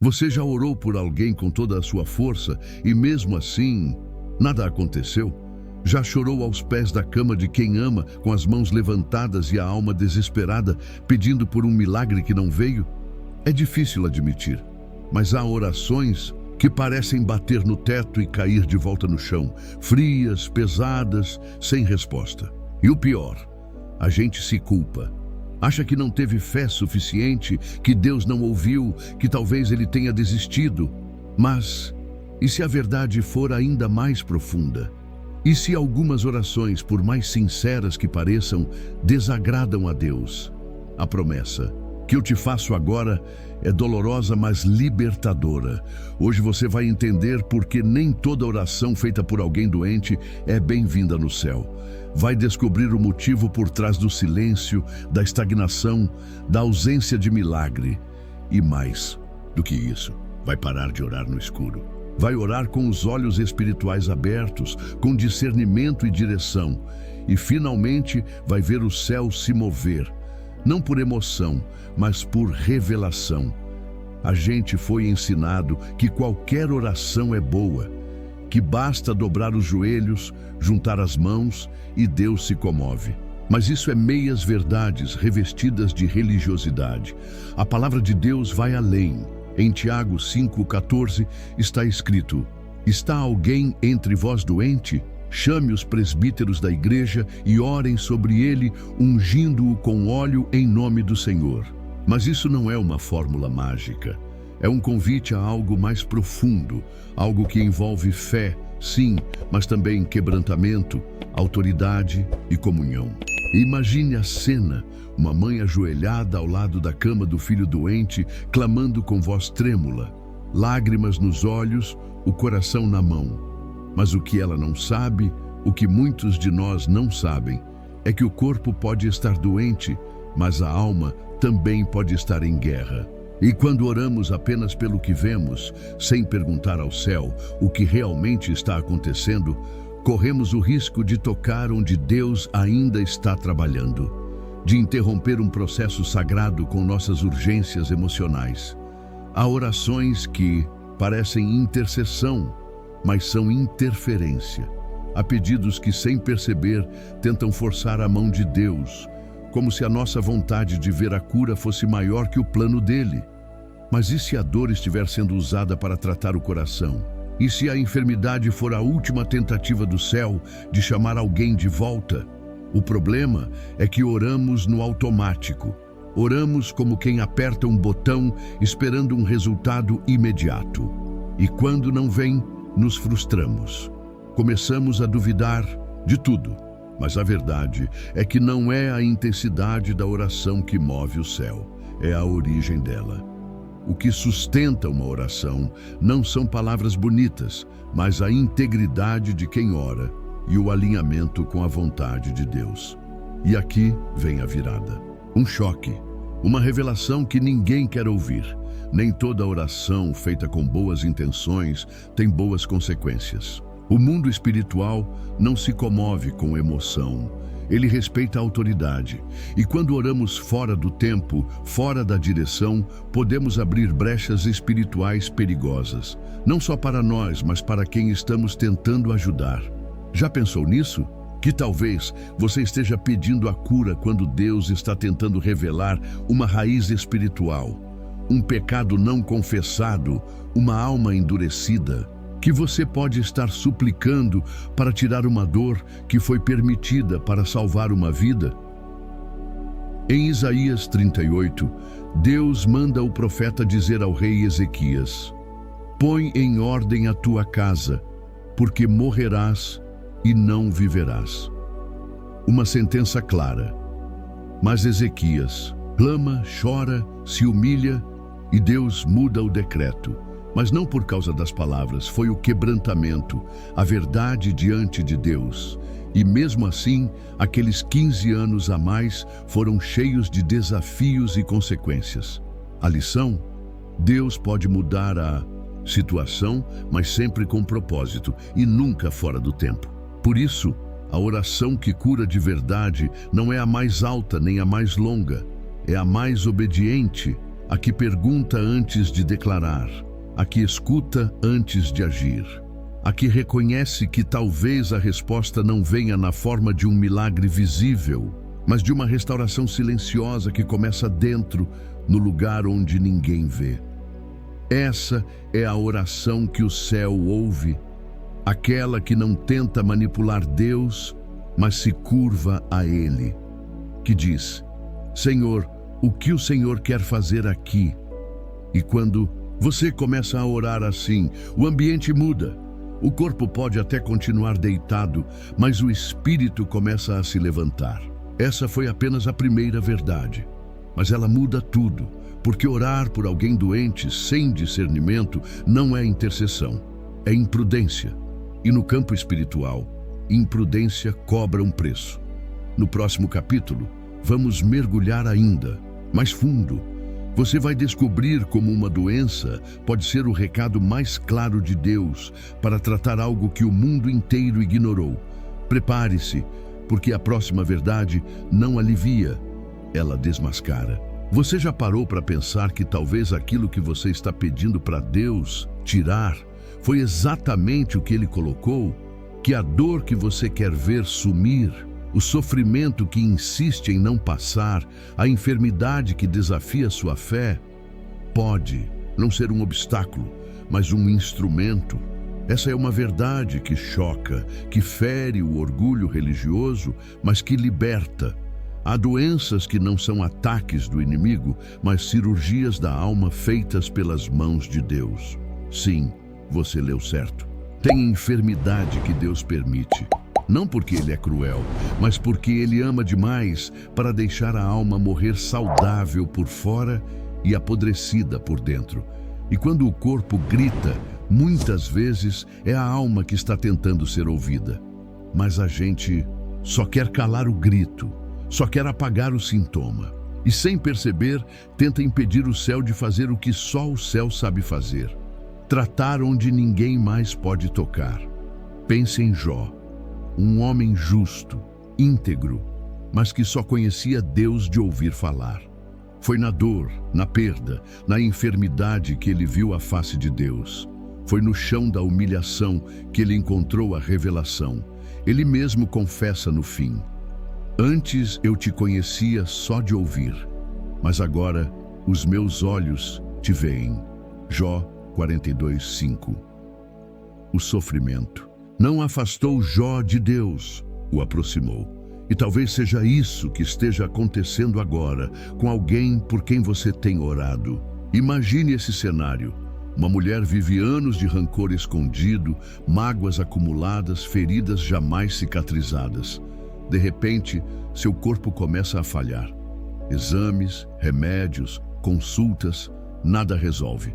Você já orou por alguém com toda a sua força e mesmo assim nada aconteceu? Já chorou aos pés da cama de quem ama, com as mãos levantadas e a alma desesperada, pedindo por um milagre que não veio? É difícil admitir, mas há orações que parecem bater no teto e cair de volta no chão, frias, pesadas, sem resposta. E o pior, a gente se culpa. Acha que não teve fé suficiente, que Deus não ouviu, que talvez ele tenha desistido. Mas, e se a verdade for ainda mais profunda? E se algumas orações, por mais sinceras que pareçam, desagradam a Deus? A promessa que eu te faço agora é dolorosa, mas libertadora. Hoje você vai entender por que nem toda oração feita por alguém doente é bem-vinda no céu. Vai descobrir o motivo por trás do silêncio, da estagnação, da ausência de milagre. E mais do que isso, vai parar de orar no escuro. Vai orar com os olhos espirituais abertos, com discernimento e direção. E finalmente vai ver o céu se mover. Não por emoção, mas por revelação. A gente foi ensinado que qualquer oração é boa, que basta dobrar os joelhos, juntar as mãos e Deus se comove. Mas isso é meias verdades revestidas de religiosidade. A palavra de Deus vai além. Em Tiago 5,14 está escrito: está alguém entre vós doente? Chame os presbíteros da igreja e orem sobre ele, ungindo-o com óleo em nome do Senhor. Mas isso não é uma fórmula mágica. É um convite a algo mais profundo, algo que envolve fé, sim, mas também quebrantamento, autoridade e comunhão. Imagine a cena, uma mãe ajoelhada ao lado da cama do filho doente, clamando com voz trêmula, lágrimas nos olhos, o coração na mão. Mas o que ela não sabe, o que muitos de nós não sabem, é que o corpo pode estar doente, mas a alma também pode estar em guerra. E quando oramos apenas pelo que vemos, sem perguntar ao céu o que realmente está acontecendo, corremos o risco de tocar onde Deus ainda está trabalhando, de interromper um processo sagrado com nossas urgências emocionais. Há orações que parecem intercessão, mas são interferência. Há pedidos que, sem perceber, tentam forçar a mão de Deus, como se a nossa vontade de ver a cura fosse maior que o plano dele. Mas e se a dor estiver sendo usada para tratar o coração? E se a enfermidade for a última tentativa do céu de chamar alguém de volta? O problema é que oramos no automático. Oramos como quem aperta um botão esperando um resultado imediato. E quando não vem, nos frustramos. Começamos a duvidar de tudo. Mas a verdade é que não é a intensidade da oração que move o céu, é a origem dela. O que sustenta uma oração não são palavras bonitas, mas a integridade de quem ora e o alinhamento com a vontade de Deus. E aqui vem a virada. Um choque, uma revelação que ninguém quer ouvir. Nem toda oração feita com boas intenções tem boas consequências. O mundo espiritual não se comove com emoção. Ele respeita a autoridade. E quando oramos fora do tempo, fora da direção, podemos abrir brechas espirituais perigosas. Não só para nós, mas para quem estamos tentando ajudar. Já pensou nisso? Que talvez você esteja pedindo a cura quando Deus está tentando revelar uma raiz espiritual, um pecado não confessado, uma alma endurecida, que você pode estar suplicando para tirar uma dor que foi permitida para salvar uma vida? Em Isaías 38, Deus manda o profeta dizer ao rei Ezequias: põe em ordem a tua casa, porque morrerás e não viverás. Uma sentença clara. Mas Ezequias clama, chora, se humilha e Deus muda o decreto. Mas não por causa das palavras, foi o quebrantamento, a verdade diante de Deus. E mesmo assim, aqueles 15 anos a mais foram cheios de desafios e consequências. A lição? Deus pode mudar a situação, mas sempre com propósito e nunca fora do tempo. Por isso, a oração que cura de verdade não é a mais alta nem a mais longa, é a mais obediente, a que pergunta antes de declarar, a que escuta antes de agir, a que reconhece que talvez a resposta não venha na forma de um milagre visível, mas de uma restauração silenciosa que começa dentro, no lugar onde ninguém vê. Essa é a oração que o céu ouve, aquela que não tenta manipular Deus, mas se curva a Ele, que diz: Senhor, o que o Senhor quer fazer aqui? E quando você começa a orar assim, o ambiente muda. O corpo pode até continuar deitado, mas o espírito começa a se levantar. Essa foi apenas a primeira verdade, mas ela muda tudo, porque orar por alguém doente sem discernimento não é intercessão, é imprudência. E no campo espiritual, imprudência cobra um preço. No próximo capítulo, vamos mergulhar ainda mais fundo. Você vai descobrir como uma doença pode ser o recado mais claro de Deus para tratar algo que o mundo inteiro ignorou. Prepare-se, porque a próxima verdade não alivia, ela desmascara. Você já parou para pensar que talvez aquilo que você está pedindo para Deus tirar foi exatamente o que Ele colocou? Que a dor que você quer ver sumir, o sofrimento que insiste em não passar, a enfermidade que desafia sua fé, pode não ser um obstáculo, mas um instrumento. Essa é uma verdade que choca, que fere o orgulho religioso, mas que liberta. Há doenças que não são ataques do inimigo, mas cirurgias da alma feitas pelas mãos de Deus. Sim, você leu certo. Tem enfermidade que Deus permite. Não porque Ele é cruel, mas porque Ele ama demais para deixar a alma morrer saudável por fora e apodrecida por dentro. E quando o corpo grita, muitas vezes é a alma que está tentando ser ouvida. Mas a gente só quer calar o grito, só quer apagar o sintoma. E sem perceber, tenta impedir o céu de fazer o que só o céu sabe fazer. Tratar onde ninguém mais pode tocar. Pense em Jó. Um homem justo, íntegro, mas que só conhecia Deus de ouvir falar. Foi na dor, na perda, na enfermidade que ele viu a face de Deus. Foi no chão da humilhação que ele encontrou a revelação. Ele mesmo confessa no fim: Antes eu te conhecia só de ouvir, mas agora os meus olhos te veem. Jó 42:5. O sofrimento não afastou Jó de Deus, o aproximou. E talvez seja isso que esteja acontecendo agora com alguém por quem você tem orado. Imagine esse cenário. Uma mulher vive anos de rancor escondido, mágoas acumuladas, feridas jamais cicatrizadas. De repente, seu corpo começa a falhar. Exames, remédios, consultas, nada resolve.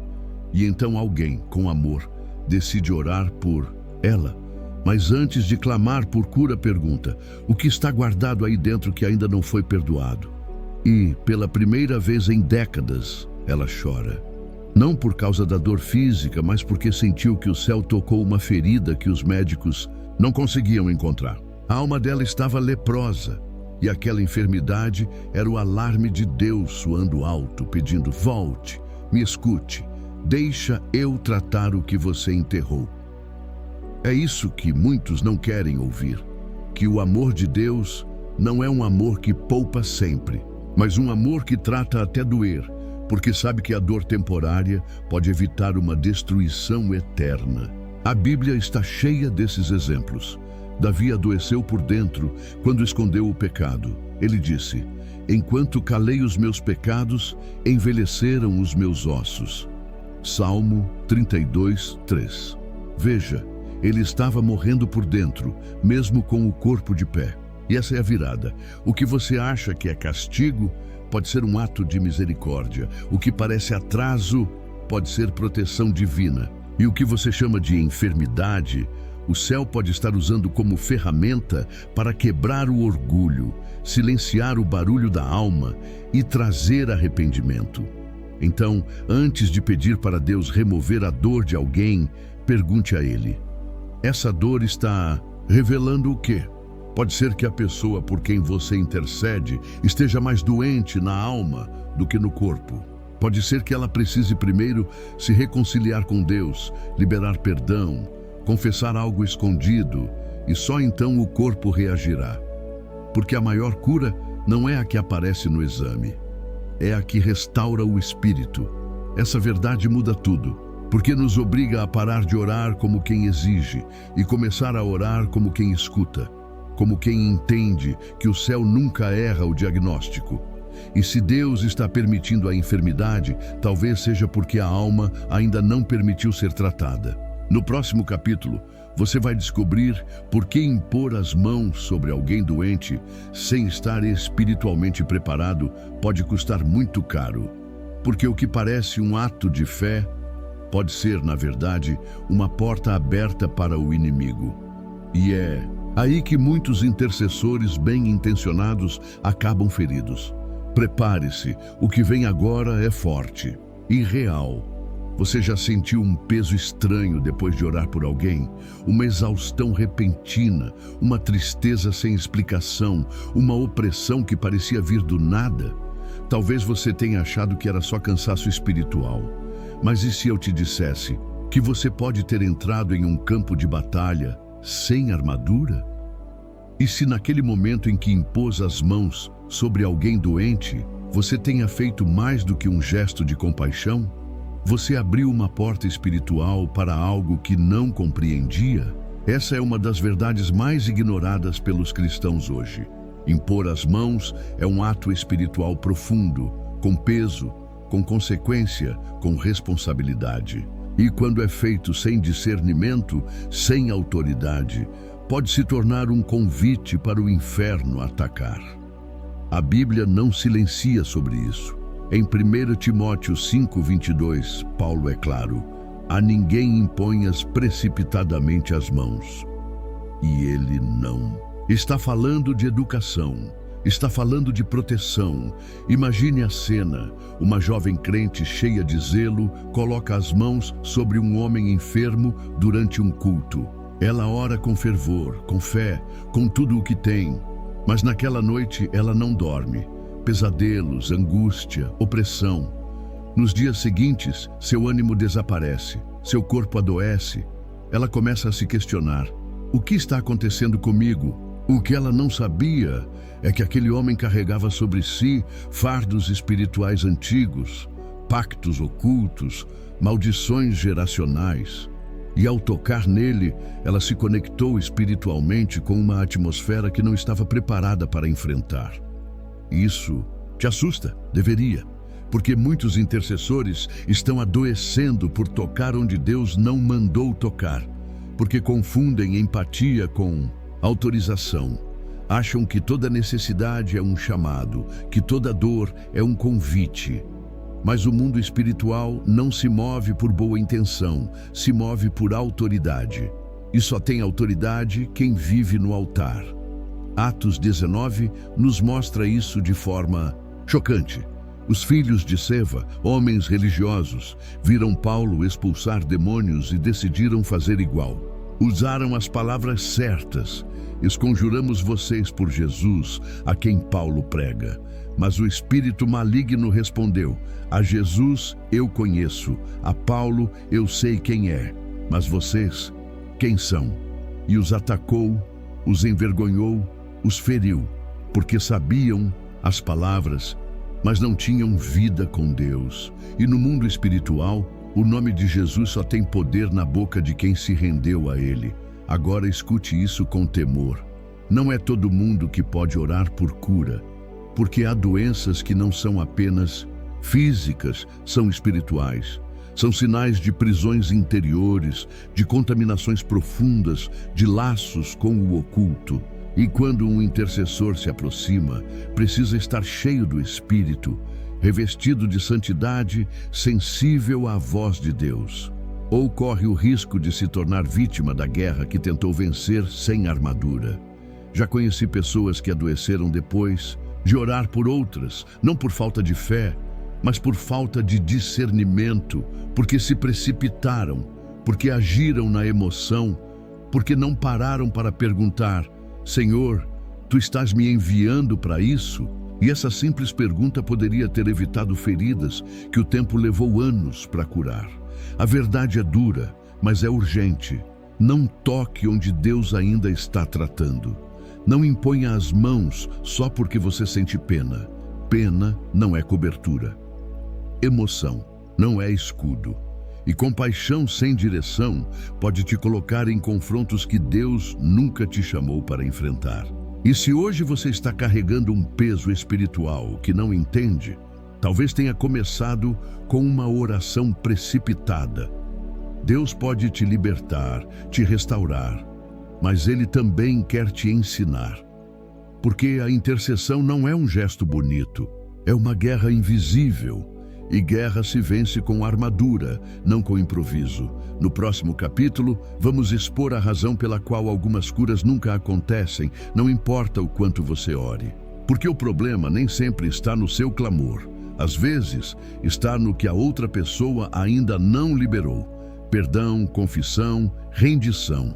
E então alguém, com amor, decide orar por ela. Mas antes de clamar por cura, pergunta: o que está guardado aí dentro que ainda não foi perdoado? E, pela primeira vez em décadas, ela chora. Não por causa da dor física, mas porque sentiu que o céu tocou uma ferida que os médicos não conseguiam encontrar. A alma dela estava leprosa, e aquela enfermidade era o alarme de Deus soando alto, pedindo: volte, me escute, deixa eu tratar o que você enterrou. É isso que muitos não querem ouvir, que o amor de Deus não é um amor que poupa sempre, mas um amor que trata até doer, porque sabe que a dor temporária pode evitar uma destruição eterna. A Bíblia está cheia desses exemplos. Davi adoeceu por dentro quando escondeu o pecado. Ele disse: enquanto calei os meus pecados, envelheceram os meus ossos. Salmo 32:3. Veja, ele estava morrendo por dentro, mesmo com o corpo de pé. E essa é a virada. O que você acha que é castigo pode ser um ato de misericórdia. O que parece atraso pode ser proteção divina. E o que você chama de enfermidade, o céu pode estar usando como ferramenta para quebrar o orgulho, silenciar o barulho da alma e trazer arrependimento. Então, antes de pedir para Deus remover a dor de alguém, pergunte a Ele: essa dor está revelando o quê? Pode ser que a pessoa por quem você intercede esteja mais doente na alma do que no corpo. Pode ser que ela precise primeiro se reconciliar com Deus, liberar perdão, confessar algo escondido, e só então o corpo reagirá. Porque a maior cura não é a que aparece no exame, é a que restaura o espírito. Essa verdade muda tudo, porque nos obriga a parar de orar como quem exige e começar a orar como quem escuta, como quem entende que o céu nunca erra o diagnóstico. E se Deus está permitindo a enfermidade, talvez seja porque a alma ainda não permitiu ser tratada. No próximo capítulo, você vai descobrir por que impor as mãos sobre alguém doente sem estar espiritualmente preparado pode custar muito caro. Porque o que parece um ato de fé pode ser, na verdade, uma porta aberta para o inimigo. E é aí que muitos intercessores bem-intencionados acabam feridos. Prepare-se, o que vem agora é forte e real. Você já sentiu um peso estranho depois de orar por alguém? Uma exaustão repentina, uma tristeza sem explicação, uma opressão que parecia vir do nada? Talvez você tenha achado que era só cansaço espiritual. Mas e se eu te dissesse que você pode ter entrado em um campo de batalha sem armadura? E se naquele momento em que impôs as mãos sobre alguém doente, você tenha feito mais do que um gesto de compaixão? Você abriu uma porta espiritual para algo que não compreendia? Essa é uma das verdades mais ignoradas pelos cristãos hoje. Impor as mãos é um ato espiritual profundo, com peso, com consequência, com responsabilidade. E quando é feito sem discernimento, sem autoridade, pode se tornar um convite para o inferno atacar. A Bíblia não silencia sobre isso. Em 1 Timóteo 5:22, Paulo é claro: a ninguém imponhas precipitadamente as mãos. E ele não. Está falando de educação, está falando de proteção. Imagine a cena: uma jovem crente cheia de zelo coloca as mãos sobre um homem enfermo durante um culto. Ela ora com fervor, com fé, com tudo o que tem. Mas naquela noite ela não dorme. Pesadelos, angústia, opressão. Nos dias seguintes, seu ânimo desaparece, seu corpo adoece. Ela começa a se questionar: o que está acontecendo comigo? O que ela não sabia é que aquele homem carregava sobre si fardos espirituais antigos, pactos ocultos, maldições geracionais. E ao tocar nele, ela se conectou espiritualmente com uma atmosfera que não estava preparada para enfrentar. Isso te assusta? Deveria, porque muitos intercessores estão adoecendo por tocar onde Deus não mandou tocar, porque confundem empatia com autorização. Acham que toda necessidade é um chamado, que toda dor é um convite. Mas o mundo espiritual não se move por boa intenção, se move por autoridade. E só tem autoridade quem vive no altar. Atos 19 nos mostra isso de forma chocante. Os filhos de Seva, homens religiosos, viram Paulo expulsar demônios e decidiram fazer igual. Usaram as palavras certas: esconjuramos vocês por Jesus, a quem Paulo prega. Mas o espírito maligno respondeu: a Jesus eu conheço, a Paulo eu sei quem é, mas vocês, quem são? E os atacou, os envergonhou, os feriu, porque sabiam as palavras, mas não tinham vida com Deus. E no mundo espiritual, o nome de Jesus só tem poder na boca de quem se rendeu a Ele. Agora escute isso com temor. Não é todo mundo que pode orar por cura, porque há doenças que não são apenas físicas, são espirituais. São sinais de prisões interiores, de contaminações profundas, de laços com o oculto. E quando um intercessor se aproxima, precisa estar cheio do Espírito, revestido de santidade, sensível à voz de Deus. Ou corre o risco de se tornar vítima da guerra que tentou vencer sem armadura. Já conheci pessoas que adoeceram depois de orar por outras, não por falta de fé, mas por falta de discernimento, porque se precipitaram, porque agiram na emoção, porque não pararam para perguntar: Senhor, Tu estás me enviando para isso? E essa simples pergunta poderia ter evitado feridas que o tempo levou anos para curar. A verdade é dura, mas é urgente. Não toque onde Deus ainda está tratando. Não imponha as mãos só porque você sente pena. Pena não é cobertura. Emoção não é escudo. E compaixão sem direção pode te colocar em confrontos que Deus nunca te chamou para enfrentar. E se hoje você está carregando um peso espiritual que não entende, talvez tenha começado com uma oração precipitada. Deus pode te libertar, te restaurar, mas Ele também quer te ensinar. Porque a intercessão não é um gesto bonito, é uma guerra invisível. E guerra se vence com armadura, não com improviso. No próximo capítulo, vamos expor a razão pela qual algumas curas nunca acontecem, não importa o quanto você ore. Porque o problema nem sempre está no seu clamor. Às vezes, está no que a outra pessoa ainda não liberou. Perdão, confissão, rendição.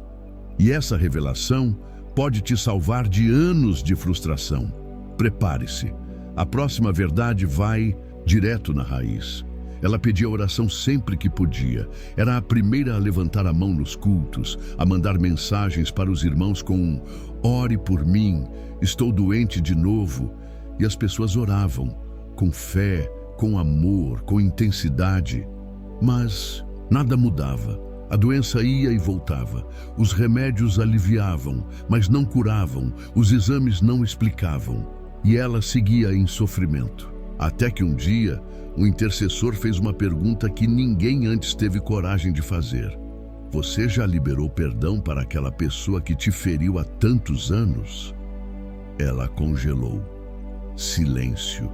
E essa revelação pode te salvar de anos de frustração. Prepare-se. A próxima verdade vai direto na raiz. Ela pedia oração sempre que podia. Era a primeira a levantar a mão nos cultos, a mandar mensagens para os irmãos com um "ore por mim, estou doente de novo". E as pessoas oravam, com fé, com amor, com intensidade. Mas nada mudava. A doença ia e voltava. Os remédios aliviavam, mas não curavam. Os exames não explicavam. E ela seguia em sofrimento. Até que um dia, um intercessor fez uma pergunta que ninguém antes teve coragem de fazer. Você já liberou perdão para aquela pessoa que te feriu há tantos anos? Ela congelou. Silêncio.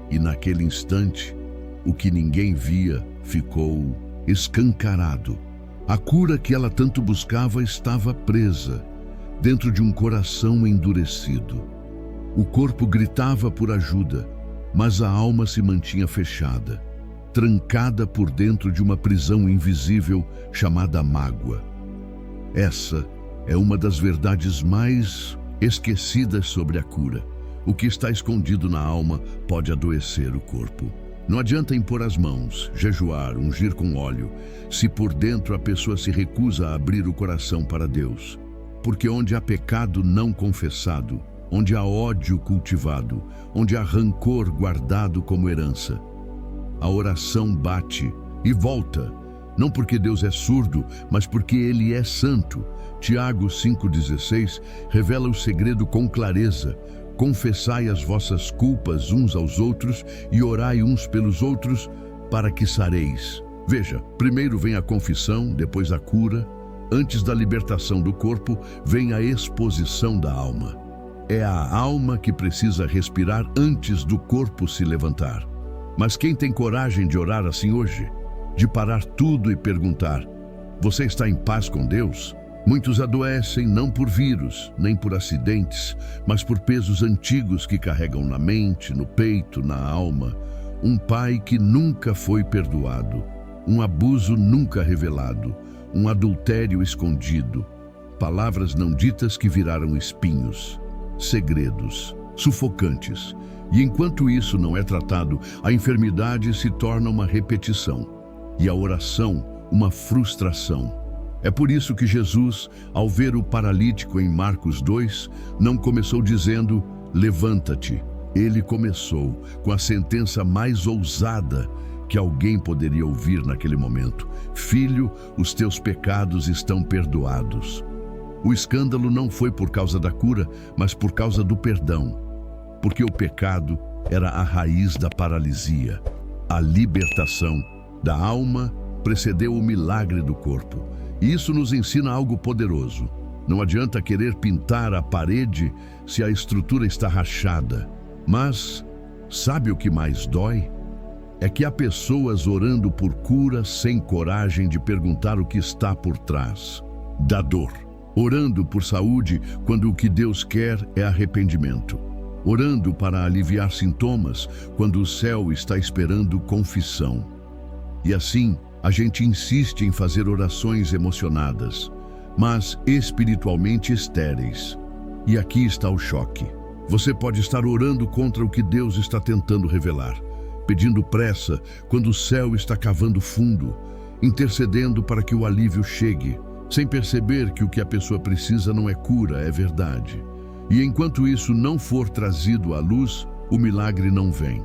E naquele instante, o que ninguém via ficou escancarado. A cura que ela tanto buscava estava presa, dentro de um coração endurecido. O corpo gritava por ajuda, mas a alma se mantinha fechada, trancada por dentro de uma prisão invisível chamada mágoa. Essa é uma das verdades mais esquecidas sobre a cura. O que está escondido na alma pode adoecer o corpo. Não adianta impor as mãos, jejuar, ungir com óleo, se por dentro a pessoa se recusa a abrir o coração para Deus. Porque onde há pecado não confessado, onde há ódio cultivado, onde há rancor guardado como herança, a oração bate e volta, não porque Deus é surdo, mas porque Ele é santo. Tiago 5,16 revela o segredo com clareza. Confessai as vossas culpas uns aos outros e orai uns pelos outros para que sareis. Veja, primeiro vem a confissão, depois a cura. Antes da libertação do corpo, vem a exposição da alma. É a alma que precisa respirar antes do corpo se levantar. Mas quem tem coragem de orar assim hoje? De parar tudo e perguntar: você está em paz com Deus? Muitos adoecem não por vírus, nem por acidentes, mas por pesos antigos que carregam na mente, no peito, na alma. Um pai que nunca foi perdoado, um abuso nunca revelado, um adultério escondido, palavras não ditas que viraram espinhos, segredos, sufocantes. E enquanto isso não é tratado, a enfermidade se torna uma repetição e a oração uma frustração. É por isso que Jesus, ao ver o paralítico em Marcos 2, não começou dizendo: levanta-te. Ele começou com a sentença mais ousada que alguém poderia ouvir naquele momento: filho, os teus pecados estão perdoados. O escândalo não foi por causa da cura, mas por causa do perdão. Porque o pecado era a raiz da paralisia. A libertação da alma precedeu o milagre do corpo. E isso nos ensina algo poderoso. Não adianta querer pintar a parede se a estrutura está rachada. Mas sabe o que mais dói? É que há pessoas orando por cura sem coragem de perguntar o que está por trás da dor. Orando por saúde quando o que Deus quer é arrependimento. Orando para aliviar sintomas quando o céu está esperando confissão. E assim, a gente insiste em fazer orações emocionadas, mas espiritualmente estéreis. E aqui está o choque. Você pode estar orando contra o que Deus está tentando revelar, pedindo pressa quando o céu está cavando fundo, intercedendo para que o alívio chegue, sem perceber que o que a pessoa precisa não é cura, é verdade. E enquanto isso não for trazido à luz, o milagre não vem.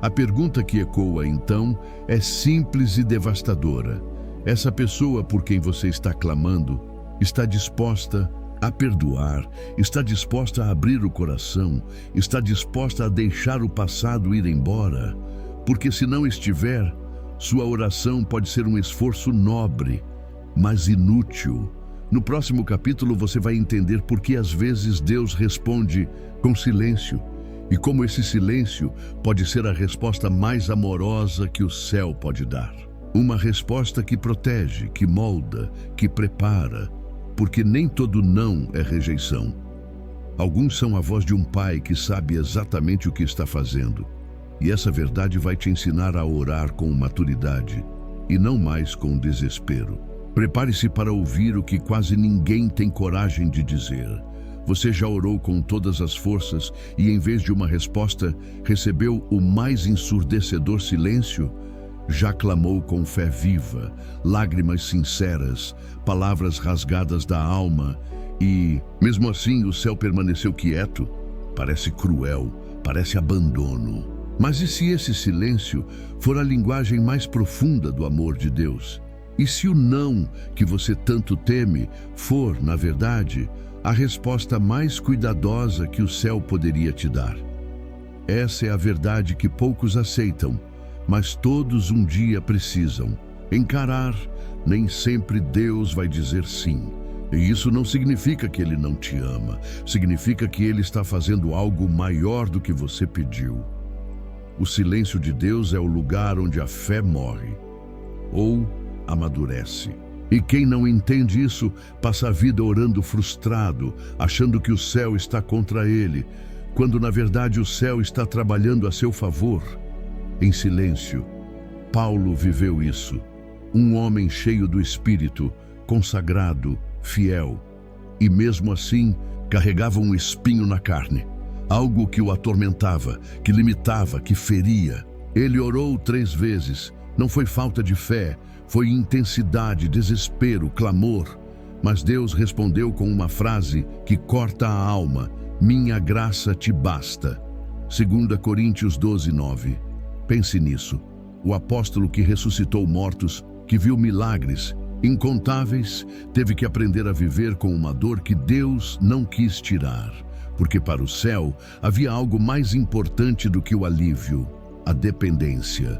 A pergunta que ecoa então é simples e devastadora. Essa pessoa por quem você está clamando está disposta a perdoar, está disposta a abrir o coração, está disposta a deixar o passado ir embora? Porque se não estiver, sua oração pode ser um esforço nobre, mas inútil. No próximo capítulo você vai entender por que às vezes Deus responde com silêncio e como esse silêncio pode ser a resposta mais amorosa que o céu pode dar. Uma resposta que protege, que molda, que prepara, porque nem todo não é rejeição. Alguns são a voz de um pai que sabe exatamente o que está fazendo. E essa verdade vai te ensinar a orar com maturidade e não mais com desespero. Prepare-se para ouvir o que quase ninguém tem coragem de dizer. Você já orou com todas as forças e, em vez de uma resposta, recebeu o mais ensurdecedor silêncio? Já clamou com fé viva, lágrimas sinceras, palavras rasgadas da alma e, mesmo assim, o céu permaneceu quieto? Parece cruel, parece abandono. Mas e se esse silêncio for a linguagem mais profunda do amor de Deus? E se o não que você tanto teme for, na verdade, a resposta mais cuidadosa que o céu poderia te dar? Essa é a verdade que poucos aceitam, mas todos um dia precisam encarar. Nem sempre Deus vai dizer sim. E isso não significa que Ele não te ama. Significa que Ele está fazendo algo maior do que você pediu. O silêncio de Deus é o lugar onde a fé morre ou amadurece. E quem não entende isso passa a vida orando frustrado, achando que o céu está contra ele, quando na verdade o céu está trabalhando a seu favor. Em silêncio, Paulo viveu isso. Um homem cheio do Espírito, consagrado, fiel, e mesmo assim carregava um espinho na carne, algo que o atormentava, que limitava, que feria. Ele orou 3 vezes. Não foi falta de fé, foi intensidade, desespero, clamor. Mas Deus respondeu com uma frase que corta a alma: minha graça te basta. 2 Coríntios 12:9. Pense nisso. O apóstolo que ressuscitou mortos, que viu milagres incontáveis, teve que aprender a viver com uma dor que Deus não quis tirar, porque para o céu havia algo mais importante do que o alívio: a dependência.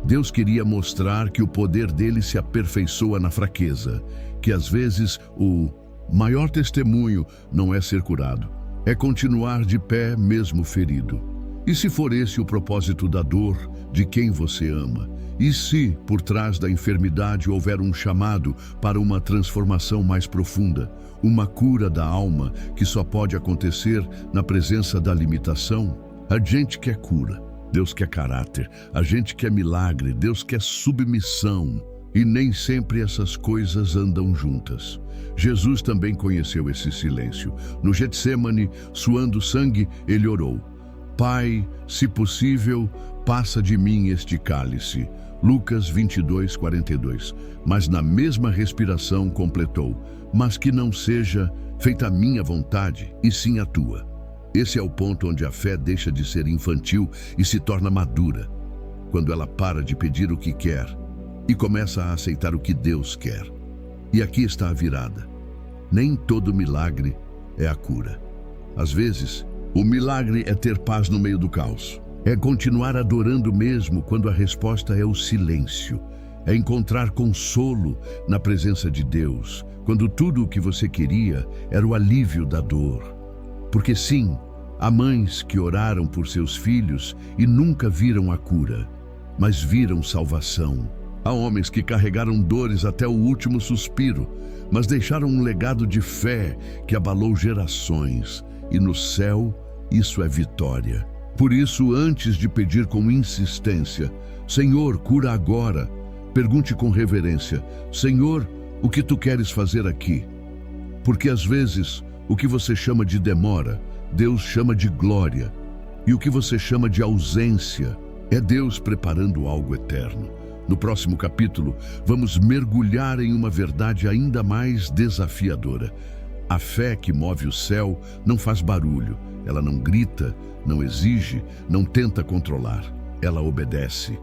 Deus queria mostrar que o poder dele se aperfeiçoa na fraqueza, que às vezes o maior testemunho não é ser curado, é continuar de pé mesmo ferido. E se for esse o propósito da dor de quem você ama? E se, por trás da enfermidade, houver um chamado para uma transformação mais profunda, uma cura da alma que só pode acontecer na presença da limitação? A gente quer cura, Deus quer caráter. A gente quer milagre, Deus quer submissão. E nem sempre essas coisas andam juntas. Jesus também conheceu esse silêncio. No Getsêmani, suando sangue, ele orou: Pai, se possível, passa de mim este cálice. Lucas 22:42. Mas na mesma respiração completou: mas que não seja feita a minha vontade, e sim a tua. Esse é o ponto onde a fé deixa de ser infantil e se torna madura, quando ela para de pedir o que quer e começa a aceitar o que Deus quer. E aqui está a virada. Nem todo milagre é a cura. Às vezes, o milagre é ter paz no meio do caos. É continuar adorando mesmo quando a resposta é o silêncio. É encontrar consolo na presença de Deus, quando tudo o que você queria era o alívio da dor. Porque sim, há mães que oraram por seus filhos e nunca viram a cura, mas viram salvação. Há homens que carregaram dores até o último suspiro, mas deixaram um legado de fé que abalou gerações. E no céu, isso é vitória. Por isso, antes de pedir com insistência: Senhor, cura agora, pergunte com reverência: Senhor, o que tu queres fazer aqui? Porque às vezes, o que você chama de demora Deus chama de glória. E o que você chama de ausência é Deus preparando algo eterno. No próximo capítulo, vamos mergulhar em uma verdade ainda mais desafiadora. A fé que move o céu não faz barulho, ela não grita, não exige, não tenta controlar, ela obedece.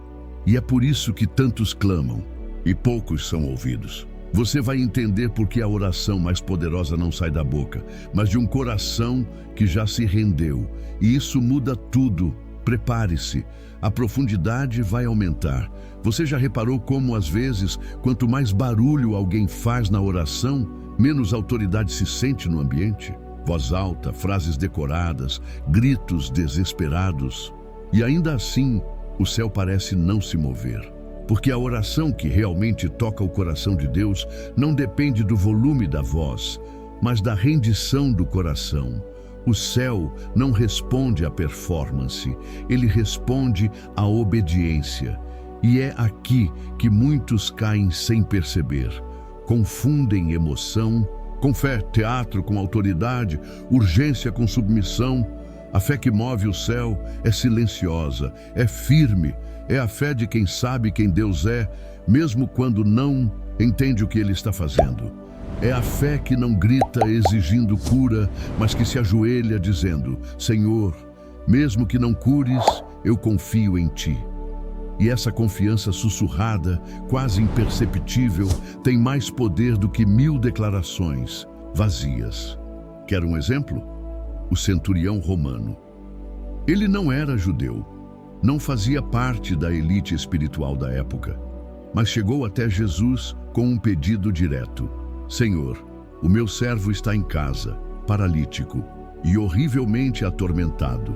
E é por isso que tantos clamam e poucos são ouvidos. Você vai entender por que a oração mais poderosa não sai da boca, mas de um coração que já se rendeu. E isso muda tudo. Prepare-se, a profundidade vai aumentar. Você já reparou como, às vezes, quanto mais barulho alguém faz na oração, menos autoridade se sente no ambiente? Voz alta, frases decoradas, gritos desesperados. E ainda assim, o céu parece não se mover. Porque a oração que realmente toca o coração de Deus não depende do volume da voz, mas da rendição do coração. O céu não responde à performance, ele responde à obediência. E é aqui que muitos caem sem perceber. Confundem emoção com fé, teatro com autoridade, urgência com submissão. A fé que move o céu é silenciosa, é firme, é a fé de quem sabe quem Deus é, mesmo quando não entende o que Ele está fazendo. É a fé que não grita exigindo cura, mas que se ajoelha dizendo: Senhor, mesmo que não cures, eu confio em Ti. E essa confiança sussurrada, quase imperceptível, tem mais poder do que 1000 declarações vazias. Quer um exemplo? O centurião romano. Ele não era judeu, não fazia parte da elite espiritual da época, mas chegou até Jesus com um pedido direto: Senhor, o meu servo está em casa, paralítico e horrivelmente atormentado.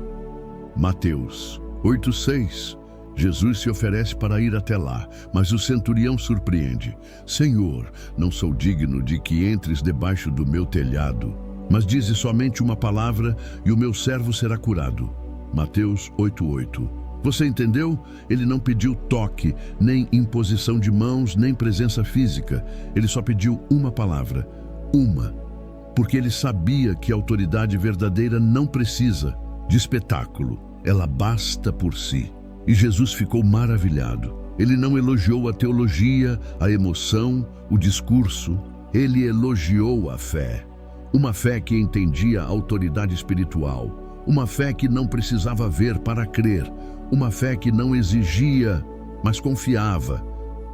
Mateus 8:6. Jesus se oferece para ir até lá, mas o centurião surpreende: Senhor, não sou digno de que entres debaixo do meu telhado, mas dize somente uma palavra e o meu servo será curado. Mateus 8:8. Você entendeu? Ele não pediu toque, nem imposição de mãos, nem presença física. Ele só pediu uma palavra. Uma. Porque ele sabia que a autoridade verdadeira não precisa de espetáculo. Ela basta por si. E Jesus ficou maravilhado. Ele não elogiou a teologia, a emoção, o discurso. Ele elogiou a fé. Uma fé que entendia a autoridade espiritual. Uma fé que não precisava ver para crer. Uma fé que não exigia, mas confiava.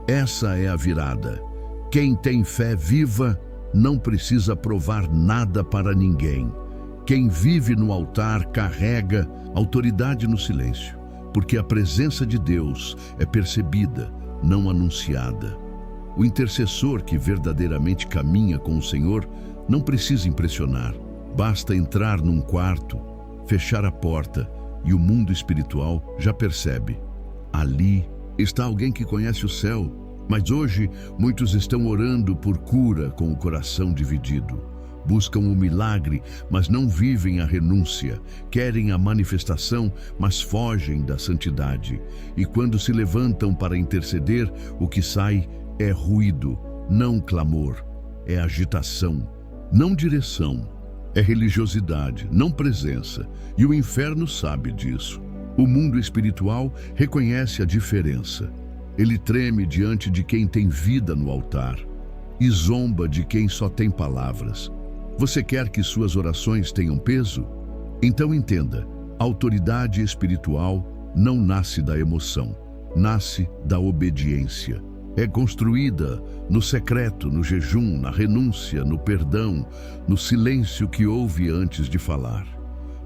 Essa é a virada. Quem tem fé viva não precisa provar nada para ninguém. Quem vive no altar carrega autoridade no silêncio, porque a presença de Deus é percebida, não anunciada. O intercessor que verdadeiramente caminha com o Senhor não precisa impressionar. Basta entrar num quarto, fechar a porta e o mundo espiritual já percebe. Ali está alguém que conhece o céu, mas hoje muitos estão orando por cura com o coração dividido. Buscam o milagre, mas não vivem a renúncia. Querem a manifestação, mas fogem da santidade. E quando se levantam para interceder, o que sai é ruído, não clamor. É agitação, não direção. É religiosidade, não presença. E o inferno sabe disso. O mundo espiritual reconhece a diferença. Ele treme diante de quem tem vida no altar e zomba de quem só tem palavras. Você quer que suas orações tenham peso? Então entenda, a autoridade espiritual não nasce da emoção, nasce da obediência. É construída no secreto, no jejum, na renúncia, no perdão, no silêncio que ouve antes de falar.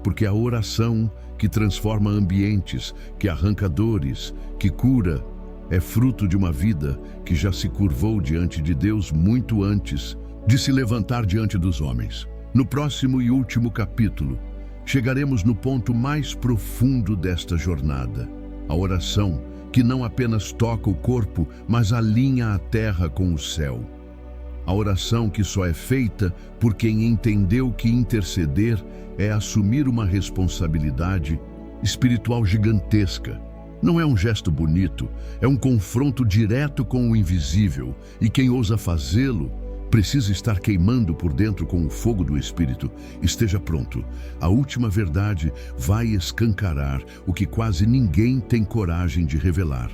Porque a oração que transforma ambientes, que arranca dores, que cura, é fruto de uma vida que já se curvou diante de Deus muito antes de se levantar diante dos homens. No próximo e último capítulo, chegaremos no ponto mais profundo desta jornada. A oração que não apenas toca o corpo, mas alinha a terra com o céu. A oração que só é feita por quem entendeu que interceder é assumir uma responsabilidade espiritual gigantesca. Não é um gesto bonito, é um confronto direto com o invisível, e quem ousa fazê-lo Precisa estar queimando por dentro com o fogo do Espírito. Esteja pronto. A última verdade vai escancarar o que quase ninguém tem coragem de revelar.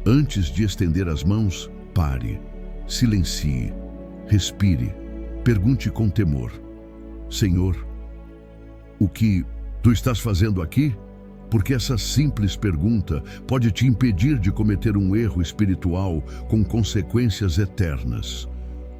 Antes de estender as mãos, pare, silencie, respire, pergunte com temor: Senhor, o que tu estás fazendo aqui? Porque essa simples pergunta pode te impedir de cometer um erro espiritual com consequências eternas.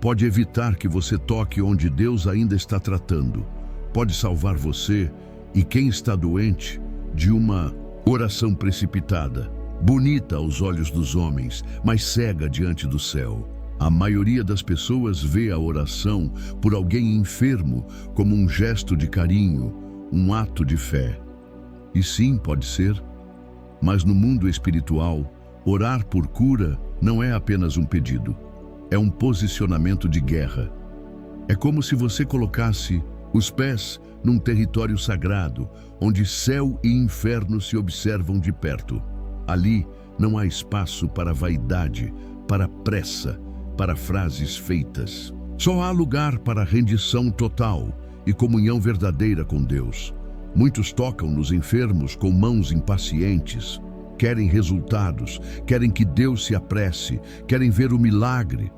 Pode evitar que você toque onde Deus ainda está tratando. Pode salvar você e quem está doente de uma oração precipitada, bonita aos olhos dos homens, mas cega diante do céu. A maioria das pessoas vê a oração por alguém enfermo como um gesto de carinho, um ato de fé. E sim, pode ser, mas no mundo espiritual, orar por cura não é apenas um pedido, é um posicionamento de guerra. É como se você colocasse os pés num território sagrado, onde céu e inferno se observam de perto. Ali não há espaço para vaidade, para pressa, para frases feitas. Só há lugar para rendição total e comunhão verdadeira com Deus. Muitos tocam nos enfermos com mãos impacientes, querem resultados, querem que Deus se apresse, querem ver o milagre,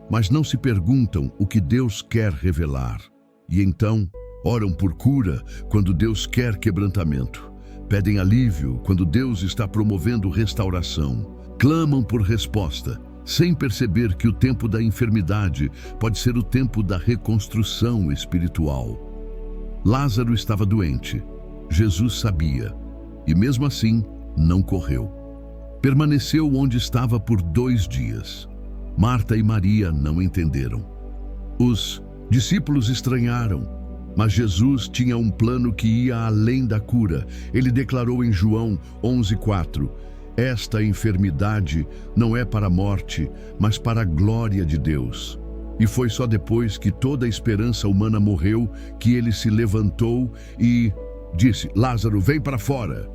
mas não se perguntam o que Deus quer revelar. E então, oram por cura quando Deus quer quebrantamento. Pedem alívio quando Deus está promovendo restauração. Clamam por resposta, sem perceber que o tempo da enfermidade pode ser o tempo da reconstrução espiritual. Lázaro estava doente. Jesus sabia, e mesmo assim não correu. Permaneceu onde estava por 2 dias. Marta e Maria não entenderam. Os discípulos estranharam, mas Jesus tinha um plano que ia além da cura. Ele declarou em João 11:4: esta enfermidade não é para a morte, mas para a glória de Deus. E foi só depois que toda a esperança humana morreu que ele se levantou e disse: Lázaro, vem para fora.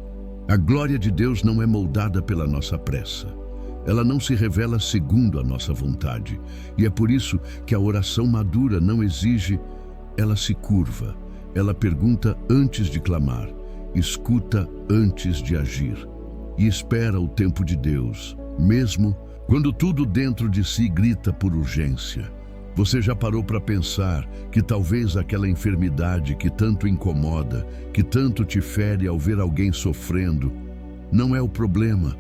A glória de Deus não é moldada pela nossa pressa. Ela não se revela segundo a nossa vontade. E é por isso que a oração madura não exige, ela se curva. Ela pergunta antes de clamar, escuta antes de agir. E espera o tempo de Deus, mesmo quando tudo dentro de si grita por urgência. Você já parou para pensar que talvez aquela enfermidade que tanto incomoda, que tanto te fere ao ver alguém sofrendo, não é o problema,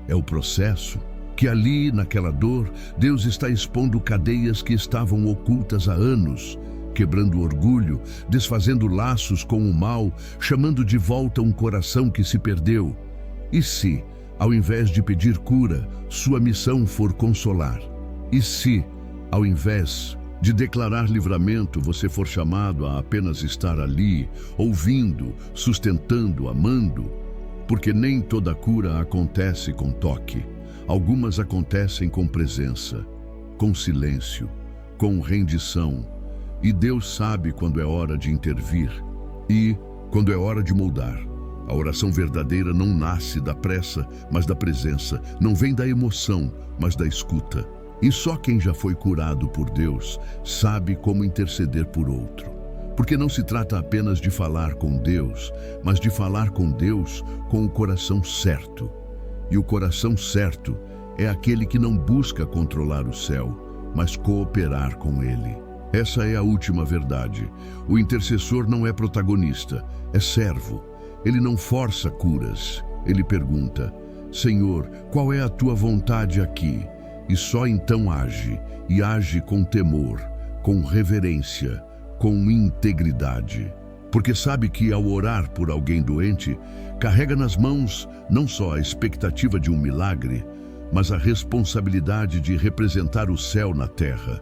é o processo? Que ali, naquela dor, Deus está expondo cadeias que estavam ocultas há anos, quebrando orgulho, desfazendo laços com o mal, chamando de volta um coração que se perdeu. E se, ao invés de pedir cura, sua missão for consolar? E se, ao invés de declarar livramento, você for chamado a apenas estar ali, ouvindo, sustentando, amando? Porque nem toda cura acontece com toque. Algumas acontecem com presença, com silêncio, com rendição. E Deus sabe quando é hora de intervir e quando é hora de moldar. A oração verdadeira não nasce da pressa, mas da presença. Não vem da emoção, mas da escuta. E só quem já foi curado por Deus sabe como interceder por outro. Porque não se trata apenas de falar com Deus, mas de falar com Deus com o coração certo. E o coração certo é aquele que não busca controlar o céu, mas cooperar com ele. Essa é a última verdade. O intercessor não é protagonista, é servo. Ele não força curas. Ele pergunta: Senhor, qual é a tua vontade aqui? E só então age, e age com temor, com reverência, com integridade. Porque sabe que ao orar por alguém doente, carrega nas mãos não só a expectativa de um milagre, mas a responsabilidade de representar o céu na terra.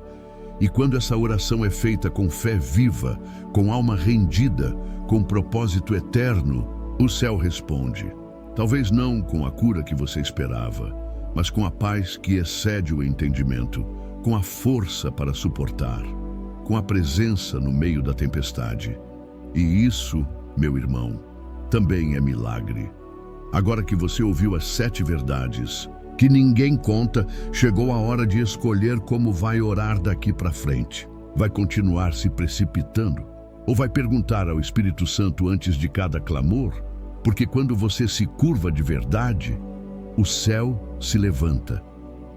E quando essa oração é feita com fé viva, com alma rendida, com propósito eterno, o céu responde. Talvez não com a cura que você esperava, mas com a paz que excede o entendimento, com a força para suportar, com a presença no meio da tempestade. E isso, meu irmão, também é milagre. Agora que você ouviu as 7 verdades, que ninguém conta, chegou a hora de escolher como vai orar daqui para frente. Vai continuar se precipitando? Ou vai perguntar ao Espírito Santo antes de cada clamor? Porque quando você se curva de verdade, o céu se levanta.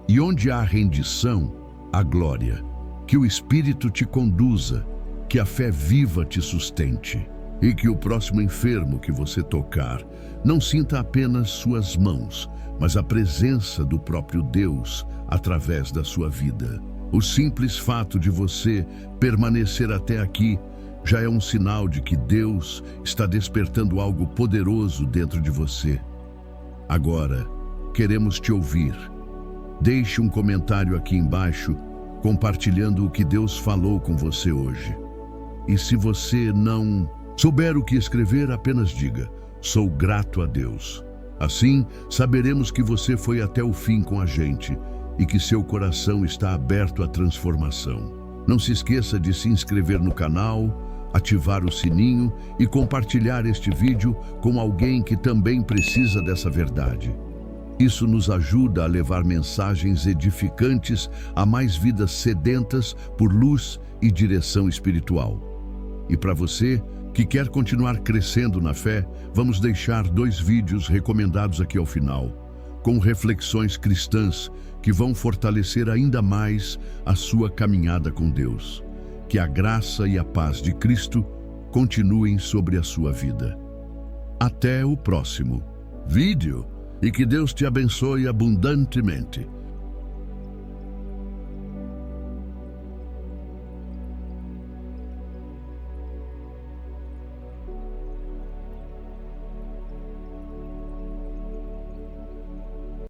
E onde há rendição, há glória. Que o Espírito te conduza, que a fé viva te sustente. E que o próximo enfermo que você tocar não sinta apenas suas mãos, mas a presença do próprio Deus através da sua vida. O simples fato de você permanecer até aqui já é um sinal de que Deus está despertando algo poderoso dentro de você. Agora, queremos te ouvir. Deixe um comentário aqui embaixo, compartilhando o que Deus falou com você hoje. E se você não souber o que escrever, apenas diga: sou grato a Deus. Assim, saberemos que você foi até o fim com a gente e que seu coração está aberto à transformação. Não se esqueça de se inscrever no canal, ativar o sininho e compartilhar este vídeo com alguém que também precisa dessa verdade. Isso nos ajuda a levar mensagens edificantes a mais vidas sedentas por luz e direção espiritual. E para você que quer continuar crescendo na fé, vamos deixar 2 vídeos recomendados aqui ao final, com reflexões cristãs que vão fortalecer ainda mais a sua caminhada com Deus. Que a graça e a paz de Cristo continuem sobre a sua vida. Até o próximo vídeo e que Deus te abençoe abundantemente.